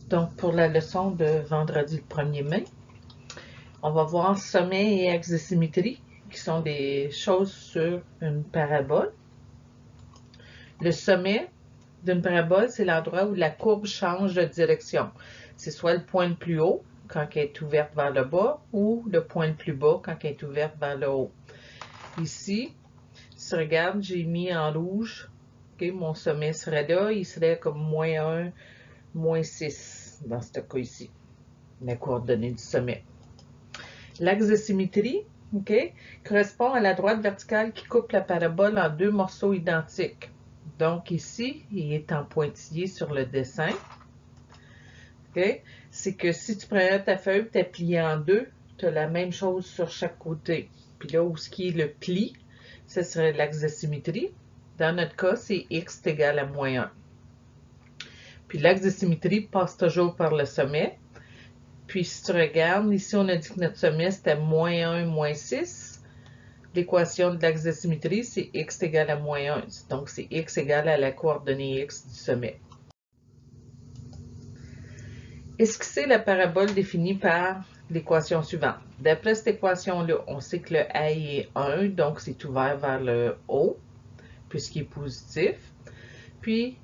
Donc, pour la leçon de vendredi le 1er mai, on va voir sommet et axe de symétrie, qui sont des choses sur une parabole. Le sommet d'une parabole, c'est l'endroit où la courbe change de direction. C'est soit le point le plus haut, quand elle est ouverte vers le bas, ou le point le plus bas, quand elle est ouverte vers le haut. Ici, si tu regardes, j'ai mis en rouge, okay, mon sommet serait là, il serait comme -1, -6, dans ce cas ici, la coordonnée du sommet. L'axe de symétrie, okay, correspond à la droite verticale qui coupe la parabole en deux morceaux identiques. Donc ici, il est en pointillé sur le dessin. Okay. C'est que si tu prends ta feuille, tu la plies en deux, tu as la même chose sur chaque côté. Puis là, où ce qui est le pli, ce serait l'axe de symétrie. Dans notre cas, c'est x est égal à -1. Puis l'axe de symétrie passe toujours par le sommet. Puis si tu regardes, ici on a dit que notre sommet c'était -1, -6. L'équation de l'axe de symétrie, c'est x égale à -1. Donc c'est x égale à la coordonnée x du sommet. Esquisser la parabole définie par l'équation suivante. D'après cette équation-là, on sait que le a est 1, donc c'est ouvert vers le haut, puisqu'il est positif. Puis,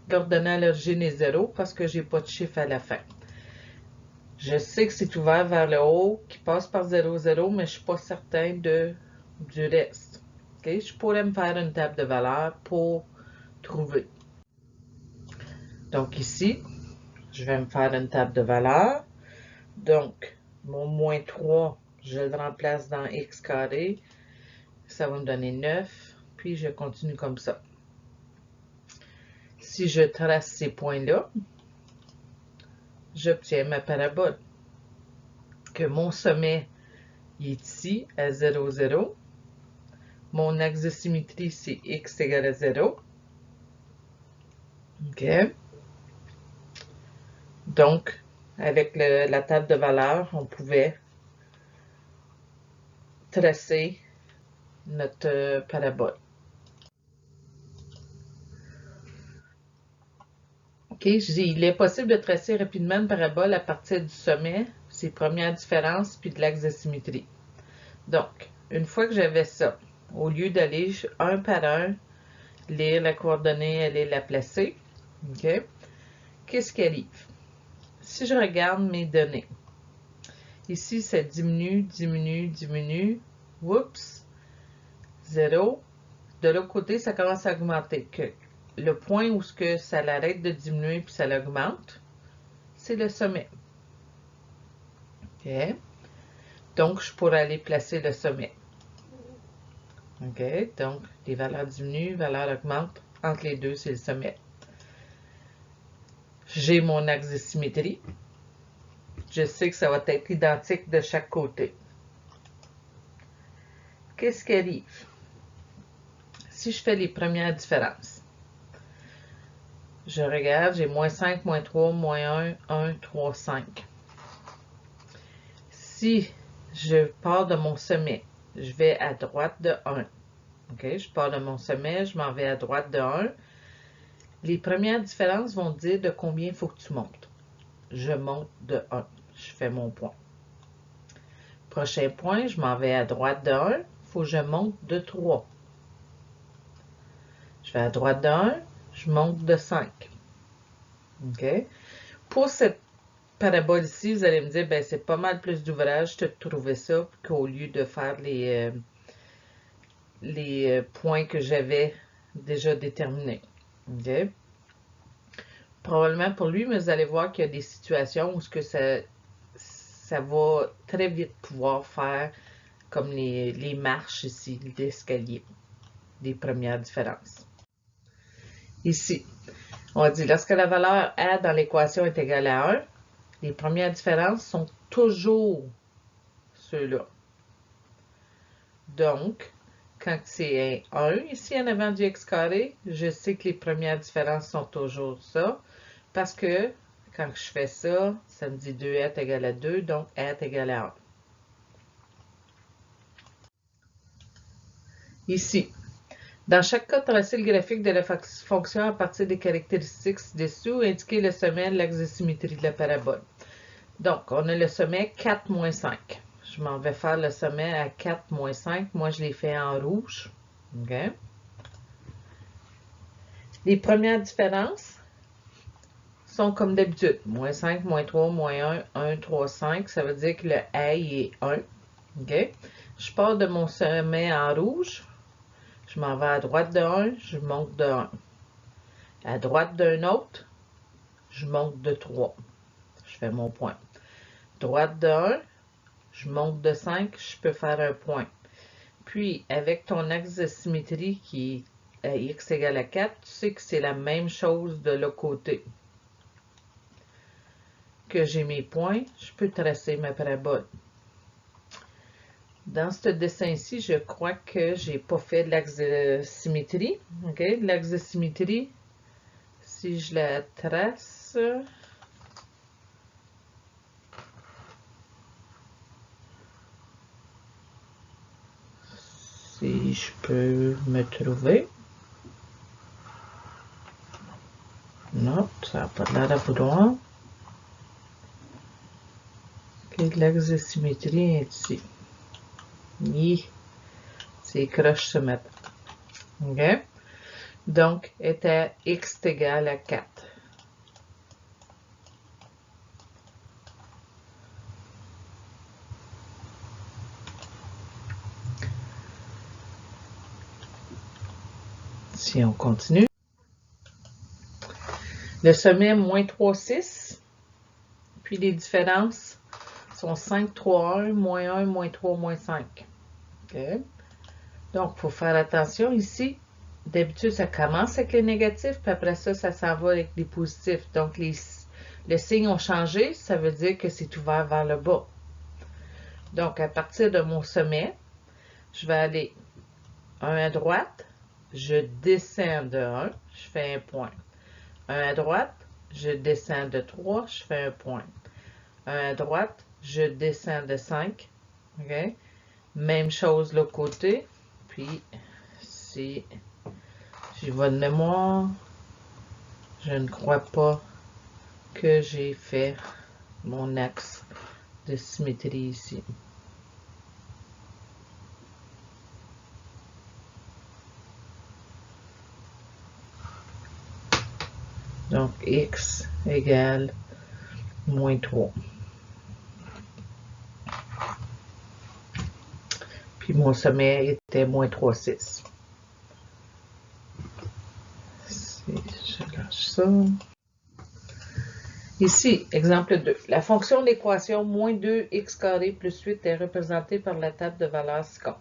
l'ordonnée à l'origine est 0 parce que je n'ai pas de chiffre à la fin. Je sais que c'est ouvert vers le haut, qui passe par 0, 0, mais je ne suis pas certain du reste. Okay? Je pourrais me faire une table de valeurs pour trouver. Donc ici, je vais me faire une table de valeurs. Donc, mon -3, je le remplace dans x carré. Ça va me donner 9. Puis, je continue comme ça. Si je trace ces points-là, j'obtiens ma parabole. Que mon sommet est ici à 0, 0. Mon axe de symétrie, c'est x égale à 0. OK. Donc, avec la table de valeurs, on pouvait tracer notre parabole. OK, je dis, il est possible de tracer rapidement une parabole à partir du sommet, ses premières différences, puis de l'axe de symétrie. Donc, une fois que j'avais ça, au lieu d'aller un par un, lire la coordonnée, aller la placer, OK, qu'est-ce qui arrive? Si je regarde mes données, ici, ça diminue, diminue, diminue, oups, 0. De l'autre côté, ça commence à augmenter. Le point où ça arrête de diminuer puis ça l'augmente, c'est le sommet. OK? Donc, je pourrais aller placer le sommet. OK? Donc, les valeurs diminuent, les valeurs augmentent. Entre les deux, c'est le sommet. J'ai mon axe de symétrie. Je sais que ça va être identique de chaque côté. Qu'est-ce qui arrive? Si je fais les premières différences, je regarde, j'ai -5, -3, -1, 1, 3, 5. Si je pars de mon sommet, je vais à droite de 1. OK? Je pars de mon sommet, je m'en vais à droite de 1. Les premières différences vont dire de combien il faut que tu montes. Je monte de 1. Je fais mon point. Prochain point, je m'en vais à droite de 1. Il faut que je monte de 3. Je vais à droite de 1. Je monte de 5. OK? Pour cette parabole ici, vous allez me dire, ben c'est pas mal plus d'ouvrage de trouver ça qu'au lieu de faire les points que j'avais déjà déterminés. Okay? Probablement pour lui, mais vous allez voir qu'il y a des situations où ça va très vite pouvoir faire comme les marches ici, l'escalier, les premières différences. Ici, on dit lorsque la valeur A dans l'équation est égale à 1, les premières différences sont toujours ceux-là. Donc, quand c'est 1 ici en avant du x carré, je sais que les premières différences sont toujours ça, parce que quand je fais ça, ça me dit 2 est égal à 2, donc est égal à 1. Ici, Dans chaque cas, tracer le graphique de la fonction à partir des caractéristiques ci-dessous, indiquer le sommet de l'axe de symétrie de la parabole. Donc, on a le sommet 4 moins 5. Je m'en vais faire le sommet à 4 moins 5. Moi, je l'ai fait en rouge. Okay. Les premières différences sont comme d'habitude. Moins 5, moins 3, moins 1, 1, 3, 5. Ça veut dire que le A est 1. Okay. Je pars de mon sommet en rouge. Je m'en vais à droite de 1, je monte de 1. À droite d'un autre, je monte de 3. Je fais mon point. Droite de 1, je monte de 5, je peux faire un point. Puis, avec ton axe de symétrie qui est à x égale à 4, tu sais que c'est la même chose de l'autre côté. Que j'ai mes points, je peux tracer ma parabole. Dans ce dessin-ci, je crois que j'ai pas fait de l'axe de symétrie. Okay? L'axe de symétrie, si je la trace, si je peux me trouver. Non, ça n'a pas l'air à vouloir. Okay, l'axe de symétrie est ici. Ces croches se mettent. Okay? Donc, est à x égale à 4. Si on continue. Le sommet moins 3, 6. Puis les différences sont 5, 3, 1, moins 1, moins 3, moins 5. Okay. Donc, il faut faire attention ici. D'habitude, ça commence avec les négatifs, puis après ça, ça s'en va avec les positifs. Donc, les signes ont changé, ça veut dire que c'est ouvert vers le bas. Donc, à partir de mon sommet, je vais aller 1 à droite, je descends de 1, je fais un point. 1 à droite, je descends de 3, je fais un point. 1 à droite, je descends de 5. Okay? Même chose de l'autre côté. Puis, si j'y vais de mémoire, je ne crois pas que j'ai fait mon axe de symétrie ici. Donc, x égale moins 3. Puis mon sommet était moins 3, 6. Si je lâche ça. Ici, exemple 2. La fonction de l'équation moins 2x carré plus 8 est représentée par la table de valeurs ci-contre.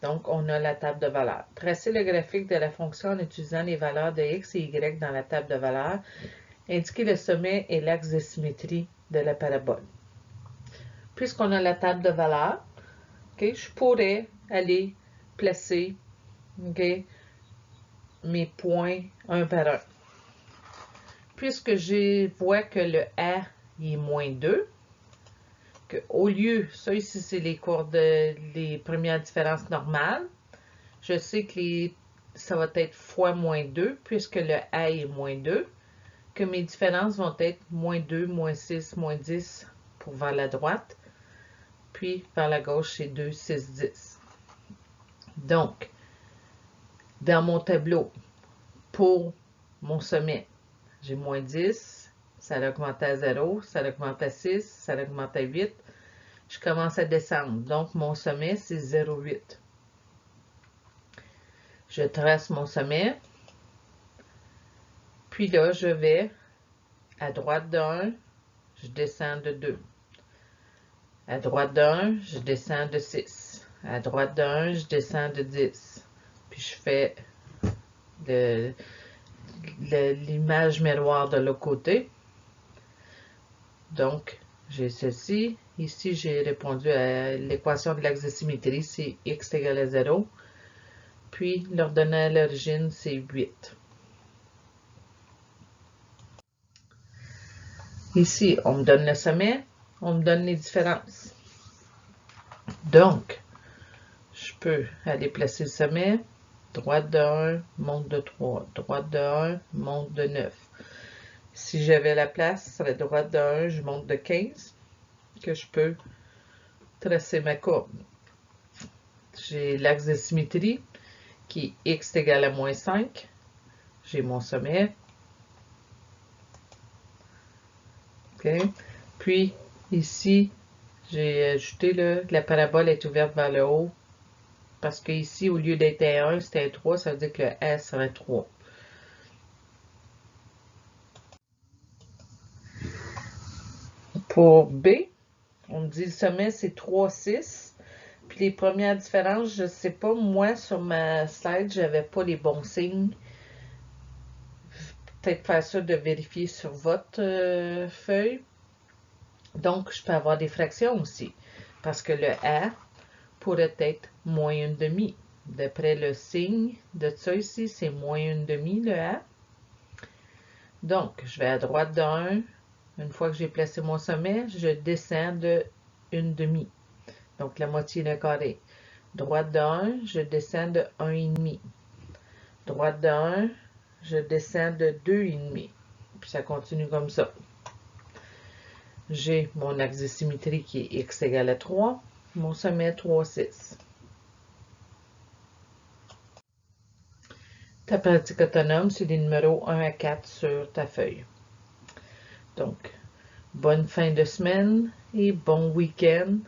Donc, on a la table de valeurs. Tracez le graphique de la fonction en utilisant les valeurs de x et y dans la table de valeurs. Indiquez le sommet et l'axe de symétrie de la parabole. Puisqu'on a la table de valeurs, okay, je pourrais aller placer okay, mes points un par un. Puisque je vois que le A est moins 2, que au lieu, ça ici c'est les premières différences normales, je sais que ça va être fois moins 2, puisque le A est moins 2, que mes différences vont être moins 2, moins 6, moins 10 pour vers la droite, puis vers la gauche c'est 2, 6, 10. Donc, dans mon tableau, pour mon sommet, j'ai moins 10, ça augmente à 0, ça augmente à 6, ça augmente à 8. Je commence à descendre. Donc, mon sommet, c'est 0,8. Je trace mon sommet. Puis là, je vais à droite de 1, je descends de 2. À droite de 1, je descends de 6. À droite de 1, je descends de 10. Puis je fais l'image miroir de l'autre côté. Donc, j'ai ceci. Ici, j'ai répondu à l'équation de l'axe de symétrie, c'est x égale à 0. Puis, l'ordonnée à l'origine, c'est 8. Ici, on me donne le sommet, on me donne les différences. Donc, je peux aller placer le sommet. droite de 1, monte de 3, droite de 1, monte de 9. Si j'avais la place, ça serait droite de 1, je monte de 15, que je peux tracer ma courbe. J'ai l'axe de symétrie qui est x est égal à moins 5. J'ai mon sommet. Okay. Puis, ici, j'ai ajouté la parabole est ouverte vers le haut. Parce que ici, au lieu d'être un 1, c'était un 3, ça veut dire que le S serait 3. Pour B, on me dit le sommet, c'est 3, 6. Puis les premières différences, je ne sais pas, moi, sur ma slide, j'avais pas les bons signes. Peut-être faire ça de vérifier sur votre feuille. Donc, je peux avoir des fractions aussi. Parce que le A pourrait être moins 1/2. D'après le signe de ça ici, c'est moins 1/2 le A. Donc, je vais à droite de 1. Une fois que j'ai placé mon sommet, je descends de 1/2. Donc, la moitié d'un carré. Droite de 1, je descends de 1,5. Droite de 1, je descends de 2,5. Puis ça continue comme ça. J'ai mon axe de symétrie qui est x égale à 3. Mon sommet 3, 6. Ta pratique autonome, c'est des numéros 1 à 4 sur ta feuille. Donc, bonne fin de semaine et bon week-end.